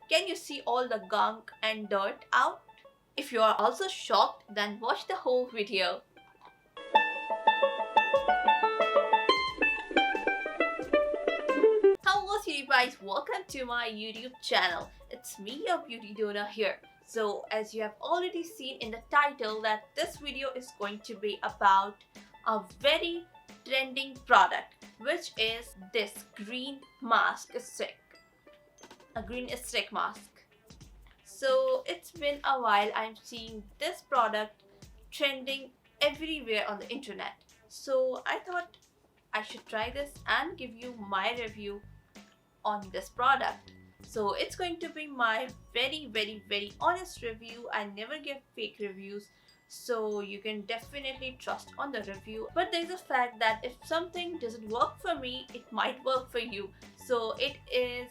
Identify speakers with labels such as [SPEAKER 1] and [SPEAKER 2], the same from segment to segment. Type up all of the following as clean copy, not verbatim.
[SPEAKER 1] Can you see all the gunk and dirt out? If you are also shocked, then watch the whole video. Hello beauty guys, welcome to my YouTube channel. It's me, your beauty Dona here. So as you have already seen in the title that this video is going to be about a very trending product, which is this green mask stick. A green stick mask. So it's been a while I'm seeing this product trending everywhere on the internet. So I thought I should try this and give you my review on this product. So it's going to be my very honest review. I never give fake reviews, so you can definitely trust on the review. But there's a fact that if something doesn't work for me, it might work for you. So it is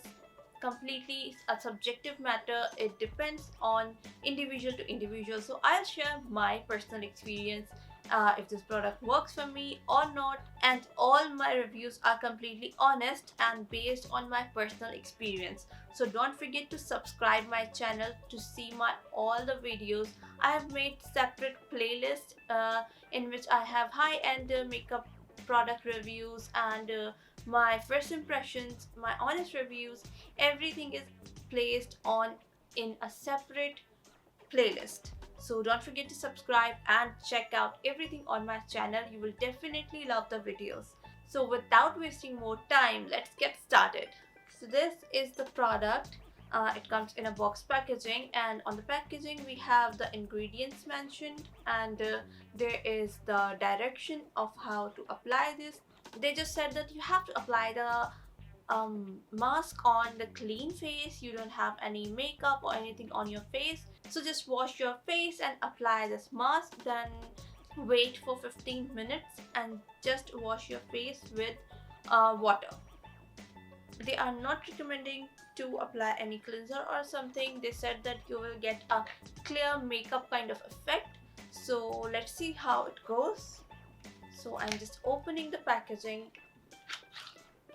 [SPEAKER 1] completely a subjective matter. It depends on individual to individual. So I'll share my personal experience, if this product works for me or not, and all my reviews are completely honest and based on my personal experience. So don't forget to subscribe my channel to see my all the videos. I have made separate playlists in which I have high-end makeup product reviews and my first impressions, my honest reviews. Everything is placed on in a separate playlist. So don't forget to subscribe and check out everything on my channel. You will definitely love the videos. So without wasting more time, let's get started. So this is the product. It comes in a box packaging, and on the packaging we have the ingredients mentioned, and there is the direction of how to apply this. They just said that you have to apply the mask on the clean face. You don't have any makeup or anything on your face, so just wash your face and apply this mask, then wait for 15 minutes and just wash your face with water. They are not recommending to apply any cleanser or something. They said that you will get a clear makeup kind of effect. So let's see how it goes. So I'm just opening the packaging,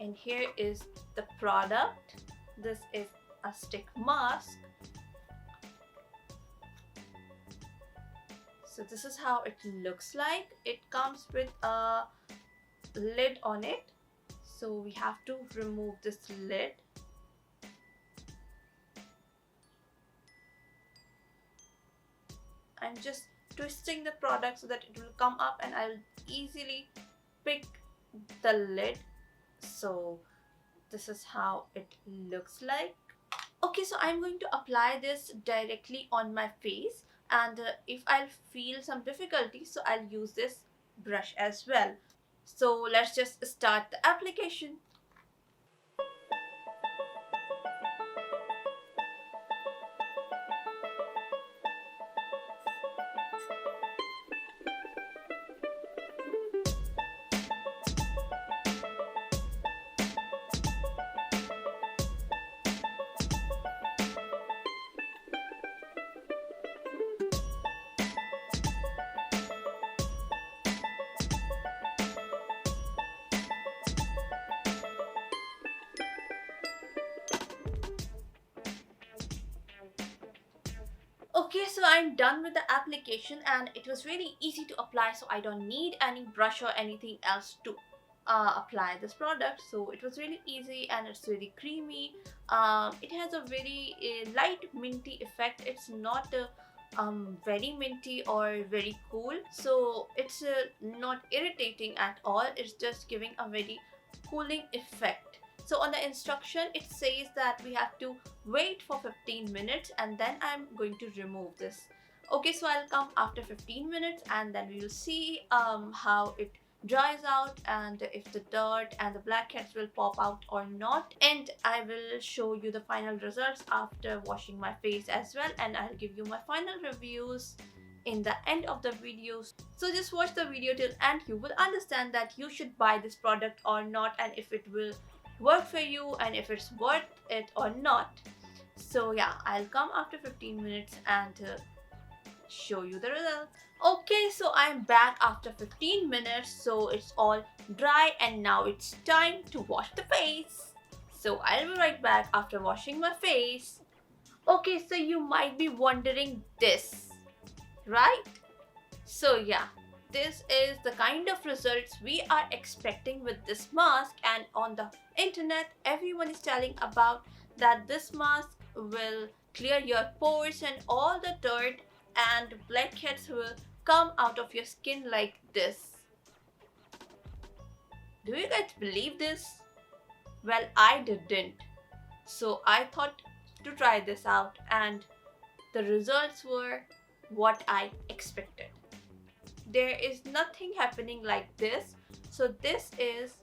[SPEAKER 1] and here is the product. This is a stick mask. So this is how it looks like. It comes with a lid on it, so we have to remove this lid. I'm just twisting the product so that it will come up and I'll easily pick the lid. So this is how it looks like. Okay, so I'm going to apply this directly on my face, and if I'll feel some difficulty, so I'll use this brush as well. So let's just start the application. Okay, so I'm done with the application, and it was really easy to apply, so I don't need any brush or anything else to apply this product. So it was really easy and it's really creamy. It has a very light minty effect. It's not very minty or very cool, so it's not irritating at all. It's just giving a very cooling effect. So on the instruction it says that we have to wait for 15 minutes and then I'm going to remove this. Okay, so I'll come after 15 minutes and then we will see how it dries out and if the dirt and the blackheads will pop out or not, and I will show you the final results after washing my face as well, and I'll give you my final reviews in the end of the videos. So just watch the video till end. You will understand that you should buy this product or not, and if it will work for you and if it's worth it or not. So yeah, I'll come after 15 minutes and show you the results. Okay, so I'm back after 15 minutes. So it's all dry and now it's time to wash the face. So I'll be right back after washing my face. Okay, so you might be wondering this, right? So yeah, this is the kind of results we are expecting with this mask, and on the internet everyone is telling about that this mask will clear your pores and all the dirt and blackheads will come out of your skin like this. Do you guys believe this? Well, I didn't. So I thought to try this out, and the results were what I expected. There is nothing happening like this. So this is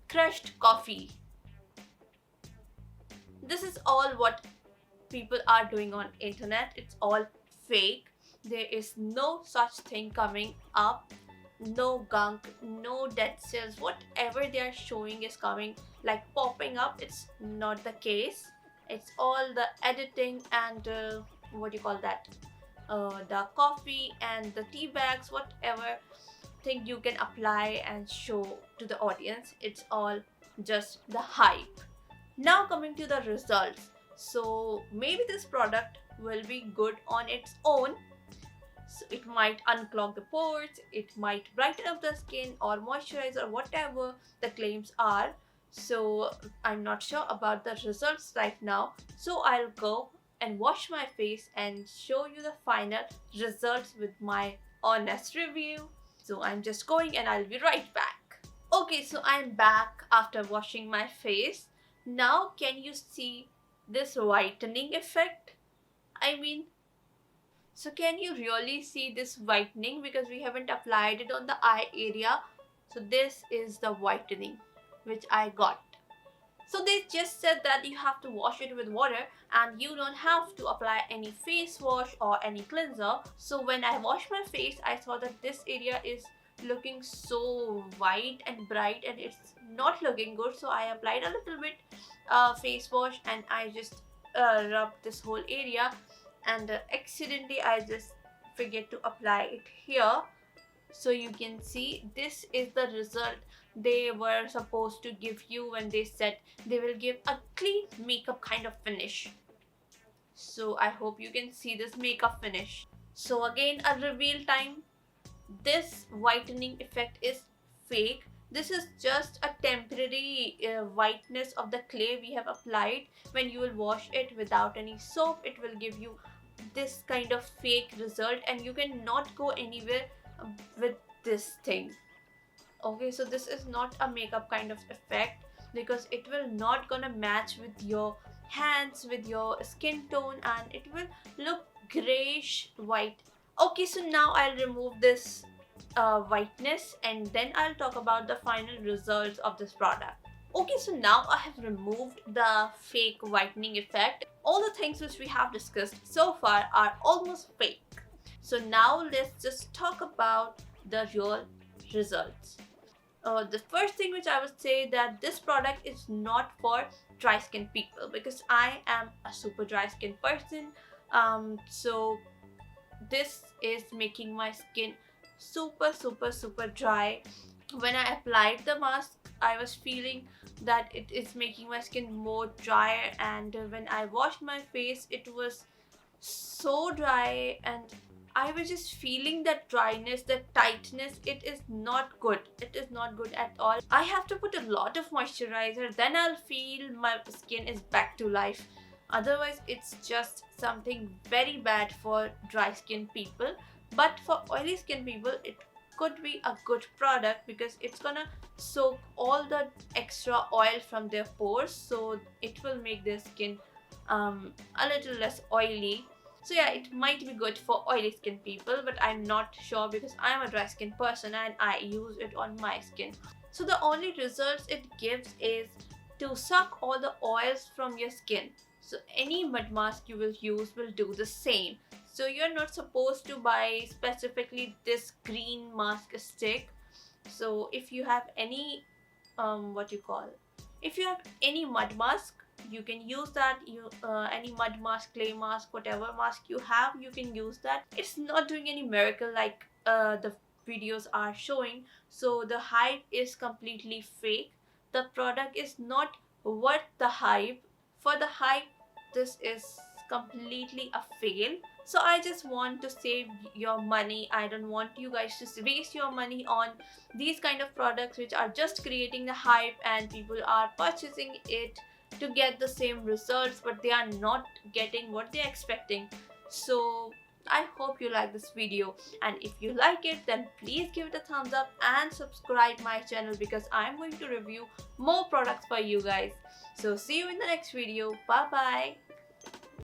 [SPEAKER 1] crushed coffee. This is all what people are doing on internet. It's all fake. There is no such thing coming up. No gunk, no dead cells. Whatever they are showing is coming like popping up. It's not the case. It's all the editing and what do you call that? The coffee and the tea bags, whatever thing you can apply and show to the audience. It's all just the hype. Now coming to the results. So maybe this product will be good on its own. So it might unclog the pores, it might brighten up the skin or moisturize or whatever the claims are. So I'm not sure about the results right now. So I'll go and wash my face and show you the final results with my honest review. So I'm just going and I'll be right back. Okay, so I'm back after washing my face. Now can you see this whitening effect? I mean, so can you really see this whitening, because we haven't applied it on the eye area. So this is the whitening which I got. So they just said that you have to wash it with water and you don't have to apply any face wash or any cleanser. So when I washed my face, I saw that this area is looking so white and bright and it's not looking good. So I applied a little bit face wash and I just rubbed this whole area, and accidentally I just forget to apply it here. So you can see this is the result they were supposed to give you when they said they will give a clean makeup kind of finish. So I hope you can see this makeup finish. So again, a reveal time. This whitening effect is fake. This is just a temporary whiteness of the clay we have applied. When you will wash it without any soap, it will give you this kind of fake result and you cannot go anywhere with this thing. Okay, so this is not a makeup kind of effect because it will not gonna match with your hands, with your skin tone, and it will look grayish white. Okay, so now I'll remove this whiteness and then I'll talk about the final results of this product. Okay, so now I have removed the fake whitening effect. All the things which we have discussed so far are almost fake. So now let's just talk about the real results. The first thing which I would say that this product is not for dry skin people because I am a super dry skin person. So this is making my skin super dry. When I applied the mask, I was feeling that it is making my skin more drier, and when I washed my face, it was so dry and I was just feeling that dryness, that tightness. It is not good. It is not good at all. I have to put a lot of moisturizer, then I'll feel my skin is back to life. Otherwise, it's just something very bad for dry skin people. But for oily skin people, it could be a good product because it's gonna soak all the extra oil from their pores, so it will make their skin a little less oily. So yeah, it might be good for oily skin people, but I'm not sure because I'm a dry skin person and I use it on my skin. So the only results it gives is to suck all the oils from your skin. So any mud mask you will use will do the same. So you're not supposed to buy specifically this green mask stick. So if you have any if you have any mud mask, you can use that. Any mud mask, clay mask, whatever mask you have, you can use that. It's not doing any miracle like the videos are showing. So the hype is completely fake. the product is not worth the hype. For the hype, this is completely a fail. So I just want to save your money. I don't want you guys to waste your money on these kind of products which are just creating the hype and people are purchasing it to get the same results, but they are not getting what they're expecting. So I hope you like this video, and if you like it, then please give it a thumbs up and subscribe my channel because I'm going to review more products for you guys. So see you in the next video. Bye bye.